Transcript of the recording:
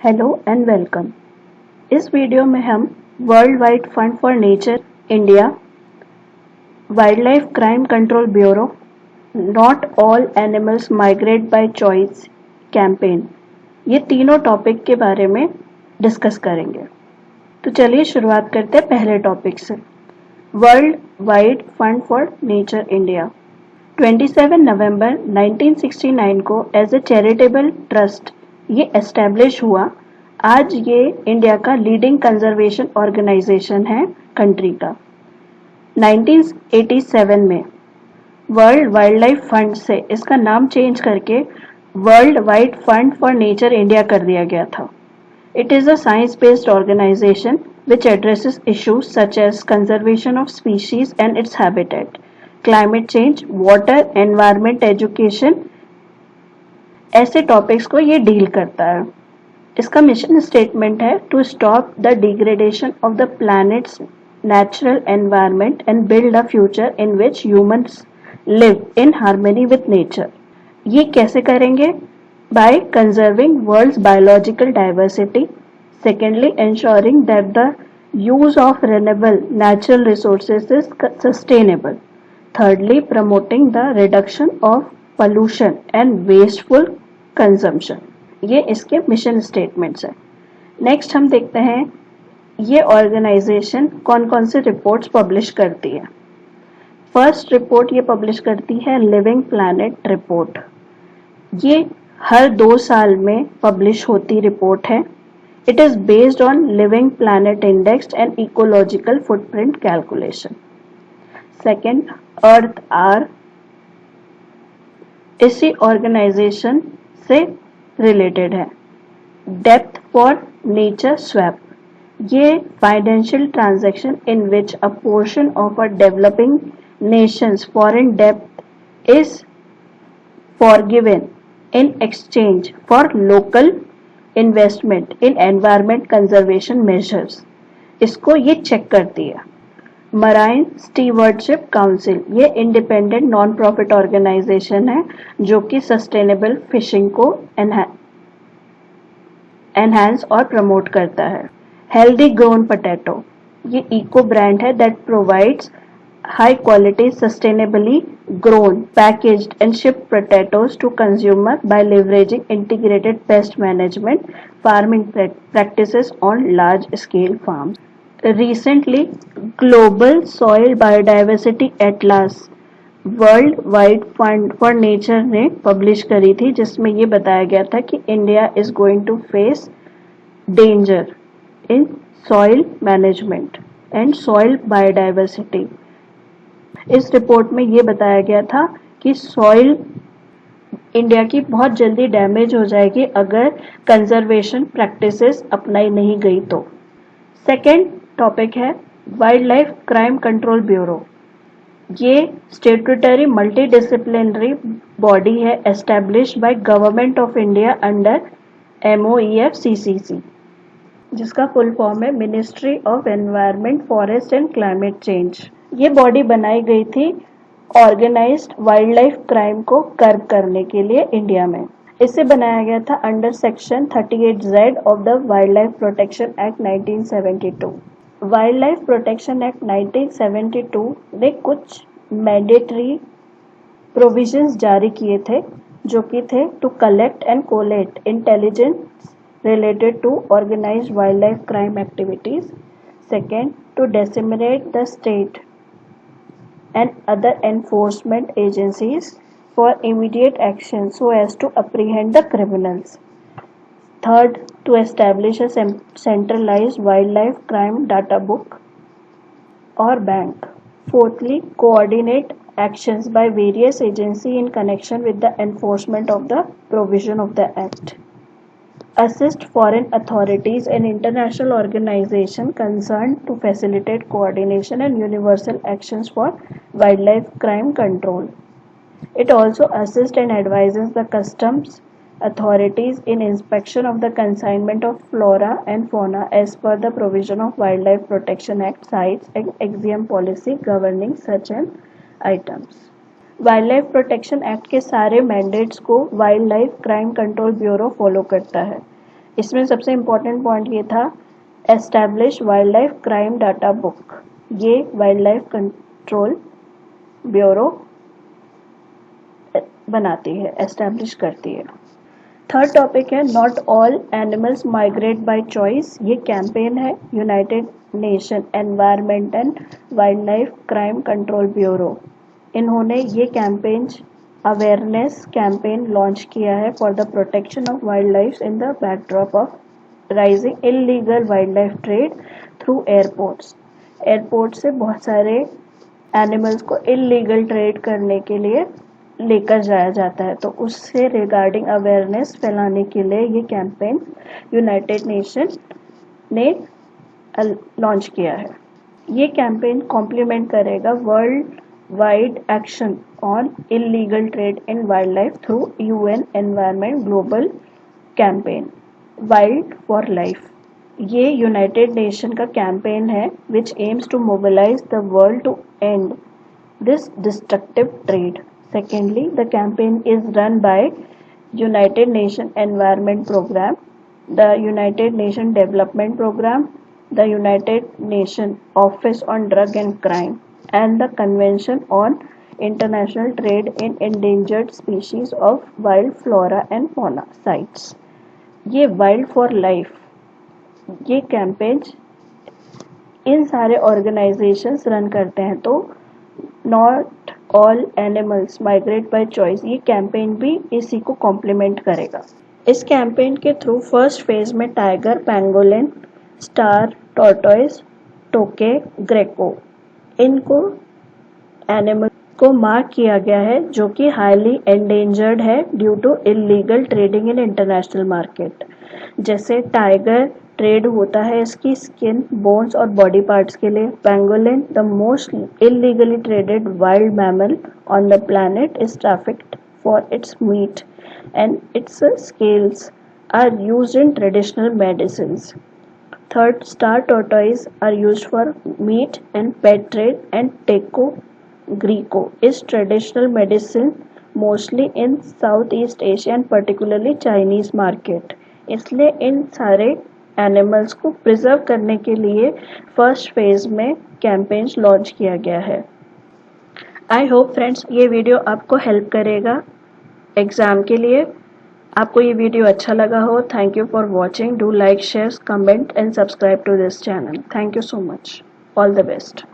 Hello and welcome. इस video में हम world wide fund for nature India, wild life crime control bureau, not all animals migrate by choice campaign, ये तीनों topic के बारे में डिस्कस करेंगे। तो चलिए शुरुआत करते हैं पहले टॉपिक से। World wide fund for nature India 27 नवंबर 1969 को एज ए चैरिटेबल ट्रस्ट ये एस्टेब्लिश हुआ। आज ये इंडिया का लीडिंग कंजर्वेशन ऑर्गेनाइजेशन है कंट्री का। 1987 में वर्ल्ड वाइल्ड लाइफ फंड से इसका नाम चेंज करके world wide fund for nature India कर दिया गया था। It is a science-based organization which addresses issues such as conservation of species and its habitat, climate change, water, environment, education, ऐसे topics को ये डील करता है। इसका मिशन स्टेटमेंट है to stop the degradation of the planet's natural environment and build a future in which humans live in harmony with nature. ये कैसे करेंगे? By conserving world's biological diversity. Secondly, ensuring that the use of renewable natural resources is sustainable. Thirdly, promoting the reduction of pollution and wasteful consumption. ये इसके mission statements हैं। Next हम देखते हैं ये ऑर्गेनाइजेशन कौन कौन से रिपोर्ट्स पब्लिश करती है। फर्स्ट रिपोर्ट ये पब्लिश करती है लिविंग प्लैनेट रिपोर्ट। ये हर 2 साल में पब्लिश होती रिपोर्ट है। It is based on living planet index and ecological footprint calculation. Second, earth hour इसी ऑर्गेनाइजेशन से रिलेटेड है। डेप्थ फॉर नेचर स्वैप, ये financial transaction in which a portion of a developing nations foreign डेप्थ is forgiven in exchange for local investment in environment conservation measures। इसको ये check करती है। मराइन स्टीवर्डशिप काउंसिल, ये इंडिपेंडेंट नॉन प्रॉफिट ऑर्गेनाइजेशन है जो कि सस्टेनेबल फिशिंग को एनहांस और प्रमोट करता है। हेल्दी ग्रोन पोटैटो, ये इको ब्रांड है that provides high quality sustainably grown packaged and shipped potatoes to consumer by leveraging integrated pest management farming practices on large scale farms. Recently, global soil biodiversity atlas world wide fund for nature ने publish करी थी, जिसमें ये बताया गया था कि India is going to face danger in soil management and soil biodiversity. इस रिपोर्ट में ये बताया गया था कि सॉइल इंडिया की बहुत जल्दी डैमेज हो जाएगी अगर कंजर्वेशन प्रैक्टिसेस अपनाई नहीं गई तो। सेकेंड टॉपिक है wild life crime control bureau. ये स्टेट्यूटरी मल्टी डिसिप्लिनरी बॉडी है established by government of India under MOEF-CCC, जिसका फुल फॉर्म है ministry of environment, forest and climate change. ये बॉडी बनाई गई थी ऑर्गेनाइज्ड वाइल्ड लाइफ क्राइम को कर्ब करने के लिए इंडिया में। इसे बनाया गया था under section 38Z of the wild life protection act 1972। Wild life protection act 1972 ने कुछ मैंडेटरी प्रोविजंस जारी किए थे जो कि थे to collect and collate intelligence related to organized wildlife crime activities. Second, to disseminate the state and other enforcement agencies for immediate action so as to apprehend the criminals. Third, to establish a centralized wildlife crime data book or bank. Fourthly, coordinate actions by various agencies in connection with the enforcement of the provision of the act. Assist foreign authorities and international organizations concerned to facilitate coordination and universal actions for wildlife crime control. It also assists and advises the customs authorities in inspection of the consignment of flora and fauna as per the provision of Wildlife Protection Act sites and axiom policy governing such items. Wild life protection act के सारे mandates को wild life crime control bureau follow करता है। इसमें सबसे important point ये था, establish wild life crime data book. ये वाइल्ड लाइफ कंट्रोल ब्यूरो बनाती है, एस्टैब्लिश करती है। थर्ड टॉपिक है not all animals migrate by choice. ये कैंपेन है United nation environment and wild life crime control bureau. इन्होंने ये कैंपेन अवेयरनेस कैंपेन लॉन्च किया है for the protection of wild life in the backdrop of rising illegal wild life trade through airports. Airport से बहुत सारे animals को illegal trade करने के लिए लेकर जाया जाता है, तो उससे रिगार्डिंग अवेयरनेस फैलाने के लिए ये कैंपेन यूनाइटेड नेशन ने लॉन्च किया है। ये कैंपेन कॉम्प्लीमेंट करेगा world wide action on illegal trade in wild life through UN environment global campaign wild for life. ये यूनाइटेड नेशन का कैंपेन है which aims to mobilise the world to end this destructive trade. Secondly, the campaign is run by United Nations Environment Program, the United Nations Development Program, the United Nations Office on Drug and Crime, and the Convention on International Trade in Endangered Species of Wild Flora and Fauna sites. ये Wild for Life ये campaign इन सारे organisations run करते हैं, तो not all animals migrate by choice ये कैंपेन भी इसी को कॉम्प्लीमेंट करेगा। इस कैंपेन के थ्रू फर्स्ट फेज में tiger, pangolin, star tortoise, tokay, ग्रेको इनको एनिमल को मार्क किया गया है जो कि हाईली एंडेंजर्ड है due to illegal trading in international market. जैसे टाइगर ट्रेड होता है इसकी स्किन, बोन्स और बॉडी पार्ट्स के लिए। Pangolin the most illegally traded wild mammal on the planet is trafficked for its meat and its scales are used in traditional medicines. Third, star tortoise are used for meat and pet trade, and teco greco is traditional medicine mostly in Southeast Asia and particularly Chinese market। इसलिए इन सारे animals को preserve करने के लिए first phase में campaigns launch किया गया है। आई होप फ्रेंड्स ये वीडियो आपको हेल्प करेगा एग्ज़ाम के लिए। आपको ये वीडियो अच्छा लगा हो, thank you for watching. Do like, share, comment and subscribe to this channel. Thank you so much. All the best.